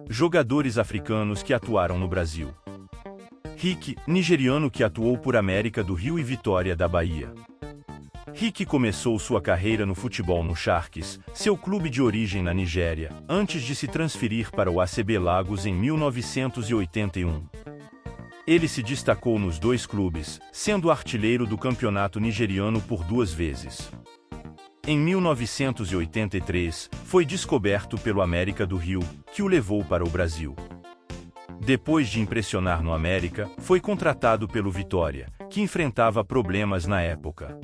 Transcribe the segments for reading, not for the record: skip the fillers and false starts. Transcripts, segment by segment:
Jogadores africanos que atuaram no Brasil. Rick, nigeriano que atuou por América do Rio e Vitória da Bahia. Rick começou sua carreira no futebol no Sharks, seu clube de origem na Nigéria, antes de se transferir para o ACB Lagos em 1981. Ele se destacou nos dois clubes, sendo artilheiro do campeonato nigeriano por 2 vezes. Em 1983, foi descoberto pelo América do Rio, que o levou para o Brasil. Depois de impressionar no América, foi contratado pelo Vitória, que enfrentava problemas na época.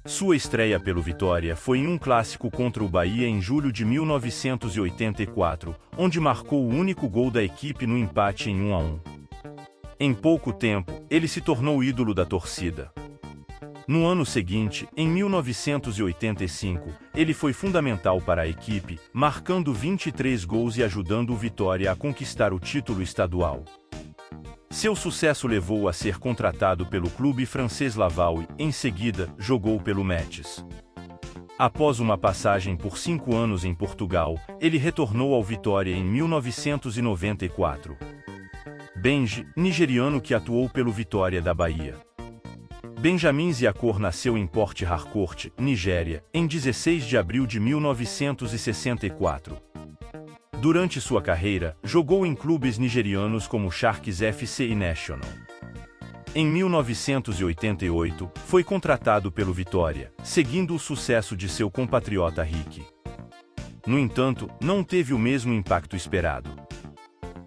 Sua estreia pelo Vitória foi em um clássico contra o Bahia em julho de 1984, onde marcou o único gol da equipe no empate em 1-1. Em pouco tempo, ele se tornou ídolo da torcida. No ano seguinte, em 1985, ele foi fundamental para a equipe, marcando 23 gols e ajudando o Vitória a conquistar o título estadual. Seu sucesso levou-o a ser contratado pelo clube francês Laval e, em seguida, jogou pelo Metz. Após uma passagem por 5 anos em Portugal, ele retornou ao Vitória em 1994. Benji, nigeriano que atuou pelo Vitória da Bahia. Benjamin Ziakor nasceu em Port Harcourt, Nigéria, em 16 de abril de 1964. Durante sua carreira, jogou em clubes nigerianos como Sharks FC e National. Em 1988, foi contratado pelo Vitória, seguindo o sucesso de seu compatriota Rick. No entanto, não teve o mesmo impacto esperado.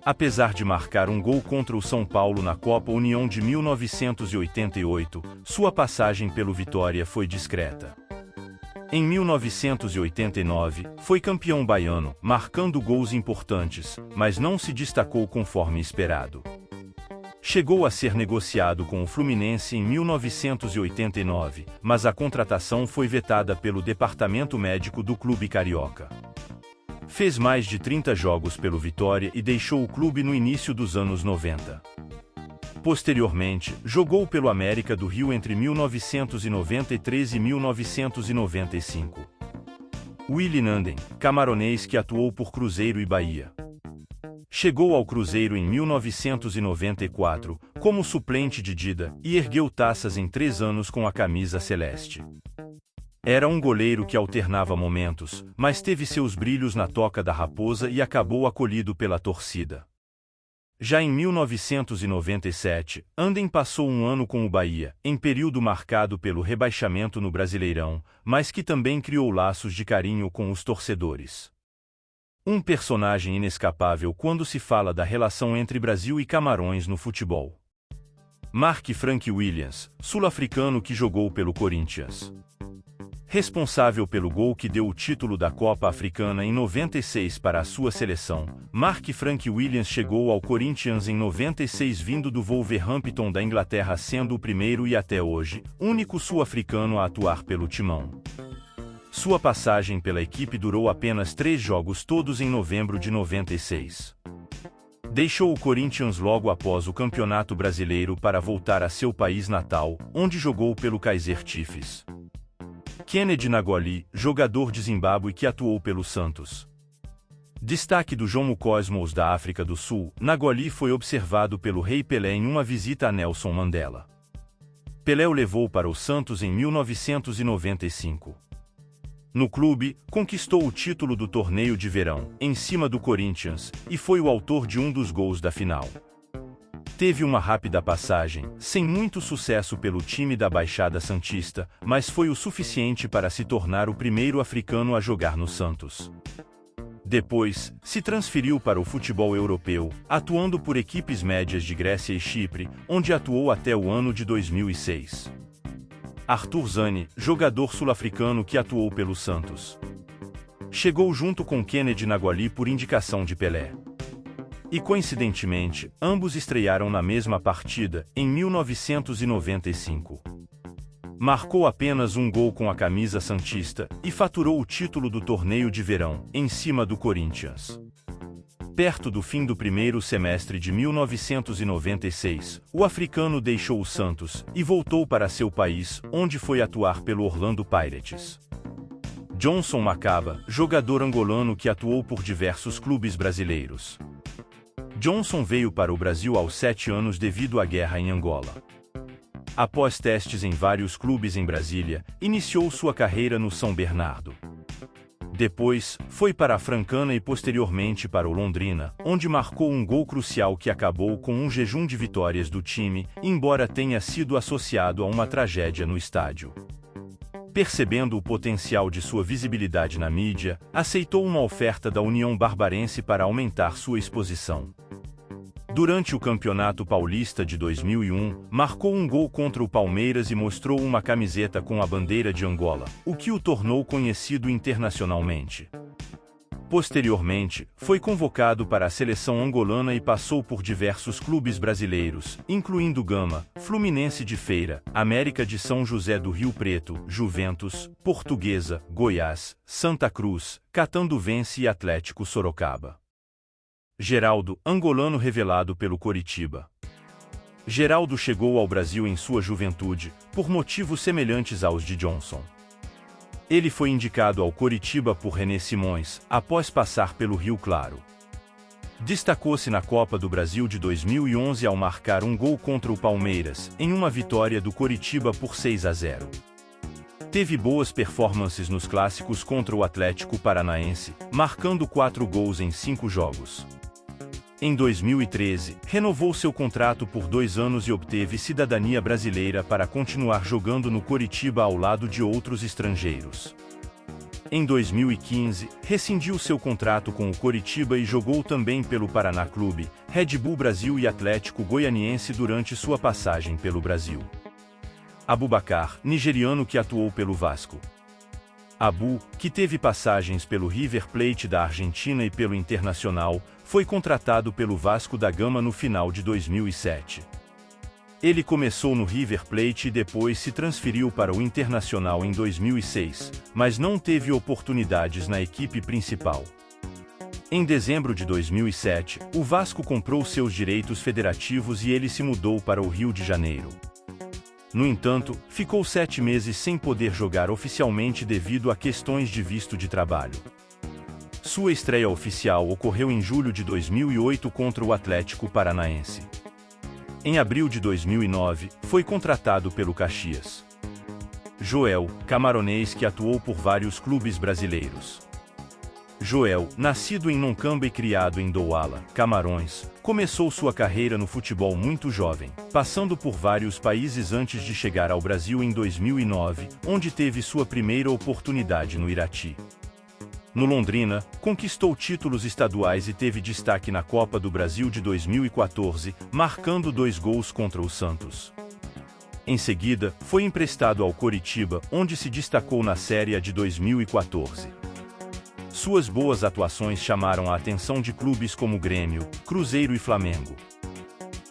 Apesar de marcar um gol contra o São Paulo na Copa União de 1988, sua passagem pelo Vitória foi discreta. Em 1989, foi campeão baiano, marcando gols importantes, mas não se destacou conforme esperado. Chegou a ser negociado com o Fluminense em 1989, mas a contratação foi vetada pelo departamento médico do clube carioca. Fez mais de 30 jogos pelo Vitória e deixou o clube no início dos anos 90. Posteriormente, jogou pelo América do Rio entre 1993 e 1995. Willy Nanden, camaronês que atuou por Cruzeiro e Bahia. Chegou ao Cruzeiro em 1994, como suplente de Dida, e ergueu taças em 3 anos com a camisa celeste. Era um goleiro que alternava momentos, mas teve seus brilhos na Toca da Raposa e acabou acolhido pela torcida. Já em 1997, Anden passou um ano com o Bahia, em período marcado pelo rebaixamento no Brasileirão, mas que também criou laços de carinho com os torcedores. Um personagem inescapável quando se fala da relação entre Brasil e Camarões no futebol. Mark Frank Williams, sul-africano que jogou pelo Corinthians. Responsável pelo gol que deu o título da Copa Africana em 96 para a sua seleção, Mark Frank Williams chegou ao Corinthians em 96 vindo do Wolverhampton da Inglaterra, sendo o primeiro e até hoje, único sul-africano a atuar pelo timão. Sua passagem pela equipe durou apenas 3 jogos, todos em novembro de 96. Deixou o Corinthians logo após o Campeonato Brasileiro para voltar a seu país natal, onde jogou pelo Kaizer Chiefs. Kennedy Nagoli, jogador de Zimbábue que atuou pelo Santos. Destaque do Jomo Cosmos da África do Sul, Nagoli foi observado pelo Rei Pelé em uma visita a Nelson Mandela. Pelé o levou para o Santos em 1995. No clube, conquistou o título do torneio de verão, em cima do Corinthians, e foi o autor de um dos gols da final. Teve uma rápida passagem, sem muito sucesso pelo time da Baixada Santista, mas foi o suficiente para se tornar o primeiro africano a jogar no Santos. Depois, se transferiu para o futebol europeu, atuando por equipes médias de Grécia e Chipre, onde atuou até o ano de 2006. Arthur Zani, jogador sul-africano que atuou pelo Santos. Chegou junto com Kennedy Nagoli por indicação de Pelé. E coincidentemente, ambos estrearam na mesma partida, em 1995. Marcou apenas um gol com a camisa santista, e faturou o título do torneio de verão, em cima do Corinthians. Perto do fim do primeiro semestre de 1996, o africano deixou o Santos, e voltou para seu país, onde foi atuar pelo Orlando Pirates. Johnson Macaba, jogador angolano que atuou por diversos clubes brasileiros. Johnson veio para o Brasil aos 7 anos devido à guerra em Angola. Após testes em vários clubes em Brasília, iniciou sua carreira no São Bernardo. Depois, foi para a Francana e posteriormente para o Londrina, onde marcou um gol crucial que acabou com um jejum de vitórias do time, embora tenha sido associado a uma tragédia no estádio. Percebendo o potencial de sua visibilidade na mídia, aceitou uma oferta da União Barbarense para aumentar sua exposição. Durante o Campeonato Paulista de 2001, marcou um gol contra o Palmeiras e mostrou uma camiseta com a bandeira de Angola, o que o tornou conhecido internacionalmente. Posteriormente, foi convocado para a seleção angolana e passou por diversos clubes brasileiros, incluindo Gama, Fluminense de Feira, América de São José do Rio Preto, Juventus, Portuguesa, Goiás, Santa Cruz, Catanduvense e Atlético Sorocaba. Geraldo, angolano revelado pelo Coritiba. Geraldo chegou ao Brasil em sua juventude, por motivos semelhantes aos de Johnson. Ele foi indicado ao Coritiba por René Simões, após passar pelo Rio Claro. Destacou-se na Copa do Brasil de 2011 ao marcar um gol contra o Palmeiras, em uma vitória do Coritiba por 6-0. Teve boas performances nos clássicos contra o Atlético Paranaense, marcando 4 gols em 5 jogos. Em 2013, renovou seu contrato por 2 anos e obteve cidadania brasileira para continuar jogando no Coritiba ao lado de outros estrangeiros. Em 2015, rescindiu seu contrato com o Coritiba e jogou também pelo Paraná Clube, Red Bull Brasil e Atlético Goianiense durante sua passagem pelo Brasil. Abubakar, nigeriano que atuou pelo Vasco. Abu, que teve passagens pelo River Plate da Argentina e pelo Internacional, foi contratado pelo Vasco da Gama no final de 2007. Ele começou no River Plate e depois se transferiu para o Internacional em 2006, mas não teve oportunidades na equipe principal. Em dezembro de 2007, o Vasco comprou seus direitos federativos e ele se mudou para o Rio de Janeiro. No entanto, ficou 7 meses sem poder jogar oficialmente devido a questões de visto de trabalho. Sua estreia oficial ocorreu em julho de 2008 contra o Atlético Paranaense. Em abril de 2009, foi contratado pelo Caxias. Joel, camaronês que atuou por vários clubes brasileiros. Joel, nascido em Noncamba e criado em Douala, Camarões, começou sua carreira no futebol muito jovem, passando por vários países antes de chegar ao Brasil em 2009, onde teve sua primeira oportunidade no Irati. No Londrina, conquistou títulos estaduais e teve destaque na Copa do Brasil de 2014, marcando 2 gols contra o Santos. Em seguida, foi emprestado ao Coritiba, onde se destacou na Série A de 2014. Suas boas atuações chamaram a atenção de clubes como Grêmio, Cruzeiro e Flamengo.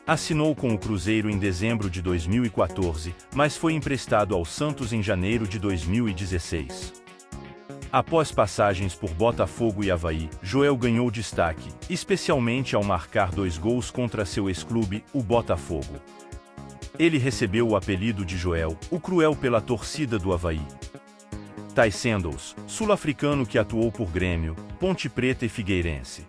Assinou com o Cruzeiro em dezembro de 2014, mas foi emprestado ao Santos em janeiro de 2016. Após passagens por Botafogo e Avaí, Joel ganhou destaque, especialmente ao marcar 2 gols contra seu ex-clube, o Botafogo. Ele recebeu o apelido de Joel, o Cruel pela torcida do Avaí. Ty Sandals, sul-africano que atuou por Grêmio, Ponte Preta e Figueirense.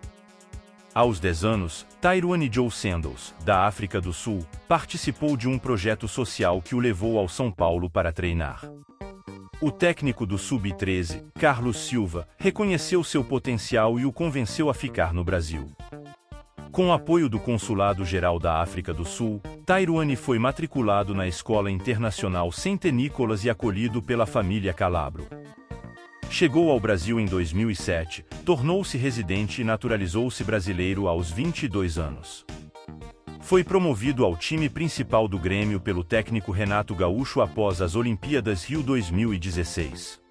Aos 10 anos, Tyrone Joe Sandals, da África do Sul, participou de um projeto social que o levou ao São Paulo para treinar. O técnico do Sub-13, Carlos Silva, reconheceu seu potencial e o convenceu a ficar no Brasil. Com o apoio do Consulado-Geral da África do Sul, Tyrone foi matriculado na Escola Internacional St. Nicholas e acolhido pela família Calabro. Chegou ao Brasil em 2007, tornou-se residente e naturalizou-se brasileiro aos 22 anos. Foi promovido ao time principal do Grêmio pelo técnico Renato Gaúcho após as Olimpíadas Rio 2016.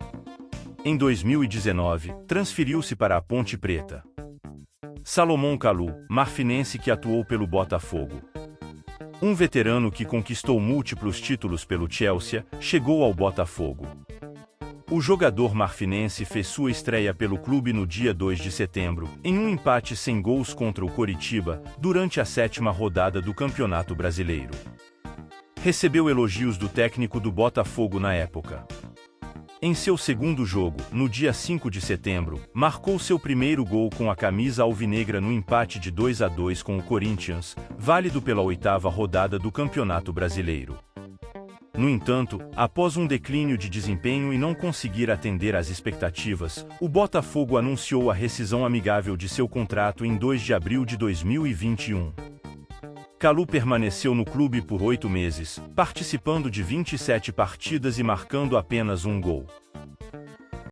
Em 2019, transferiu-se para a Ponte Preta. Salomão Kalou, marfinense que atuou pelo Botafogo. Um veterano que conquistou múltiplos títulos pelo Chelsea, chegou ao Botafogo. O jogador marfinense fez sua estreia pelo clube no dia 2 de setembro, em um empate sem gols contra o Coritiba, durante a 7ª rodada do Campeonato Brasileiro. Recebeu elogios do técnico do Botafogo na época. Em seu segundo jogo, no dia 5 de setembro, marcou seu primeiro gol com a camisa alvinegra no empate de 2-2 com o Corinthians, válido pela 8ª rodada do Campeonato Brasileiro. No entanto, após um declínio de desempenho e não conseguir atender às expectativas, o Botafogo anunciou a rescisão amigável de seu contrato em 2 de abril de 2021. Calu permaneceu no clube por 8 meses, participando de 27 partidas e marcando apenas um gol.